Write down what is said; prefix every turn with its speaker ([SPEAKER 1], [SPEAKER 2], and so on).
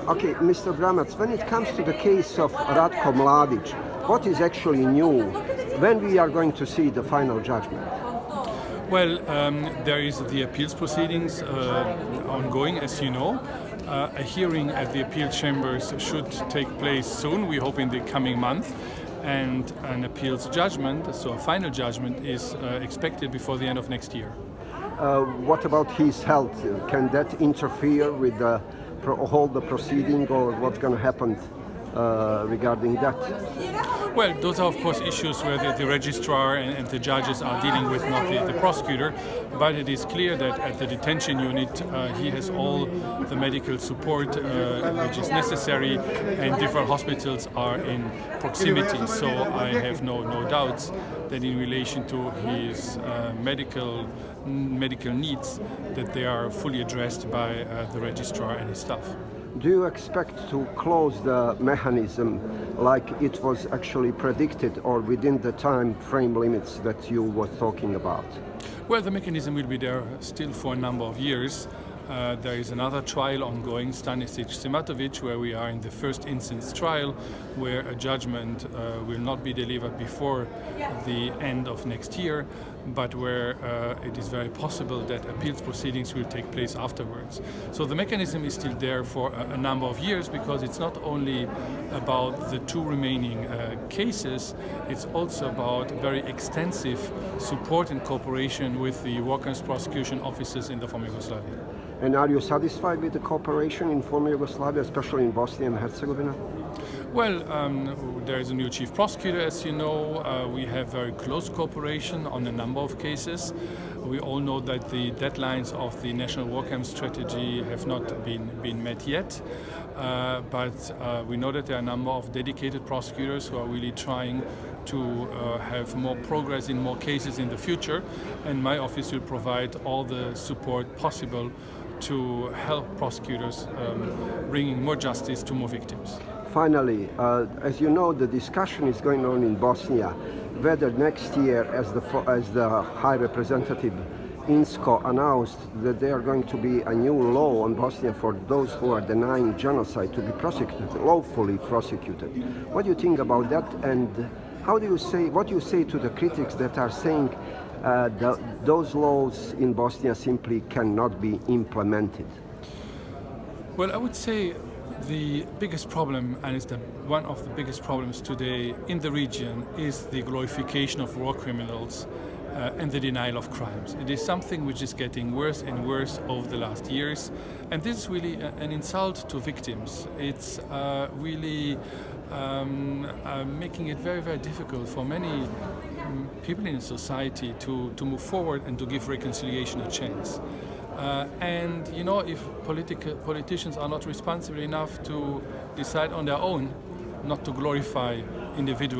[SPEAKER 1] Okay, Mr. Brammertz, when it comes to the case of Ratko Mladic, what is actually new? When we are going to see the final judgment?
[SPEAKER 2] Well, there is the appeals proceedings ongoing, as you know. A hearing at the appeal chambers should take place soon, we hope in the coming month. And an appeals judgment, so a final judgment, is expected before the end of next year.
[SPEAKER 1] What about his health? Can that interfere with the proceeding, or what's going to happen regarding that?
[SPEAKER 2] Well, those are of course issues where the registrar and the judges are dealing with, not the prosecutor. But it is clear that at the detention unit he has all the medical support which is necessary, and different hospitals are in proximity. So I have no doubts that in relation to his medical needs, that they are fully addressed by the registrar and his staff.
[SPEAKER 1] Do you expect to close the mechanism like it was actually predicted, or within the time frame limits that you were talking about?
[SPEAKER 2] Well, the mechanism will be there still for a number of years. There is another trial ongoing, Stanisic Simatovic, where we are in the first instance trial, where a judgment will not be delivered before the end of next year, but where it is very possible that appeals proceedings will take place afterwards. So the mechanism is still there for a number of years, because it's not only about the two remaining cases, it's also about very extensive support and cooperation with the war crimes prosecution offices in the former Yugoslavia.
[SPEAKER 1] And are you satisfied with the cooperation in former Yugoslavia, especially in Bosnia and Herzegovina?
[SPEAKER 2] Well, there is a new chief prosecutor, as you know. We have very close cooperation on a number of cases. We all know that the deadlines of the national war crimes strategy have not been met yet. But we know that there are a number of dedicated prosecutors who are really trying to have more progress in more cases in the future. And my office will provide all the support possible to help prosecutors bringing more justice to more victims.
[SPEAKER 1] Finally, as you know, the discussion is going on in Bosnia whether next year, as the High Representative Insko announced, that there are going to be a new law on Bosnia for those who are denying genocide to be prosecuted, lawfully prosecuted. What do you think about that, and what do you say to the critics that are saying those laws in Bosnia simply cannot be implemented?
[SPEAKER 2] Well, I would say the biggest problem, and it's one of the biggest problems today in the region, is the glorification of war criminals and the denial of crimes. It is something which is getting worse and worse over the last years, and this is really an insult to victims. It's really making it very, very difficult for many people in society to move forward and to give reconciliation a chance. And you know, if politicians are not responsible enough to decide on their own not to glorify individuals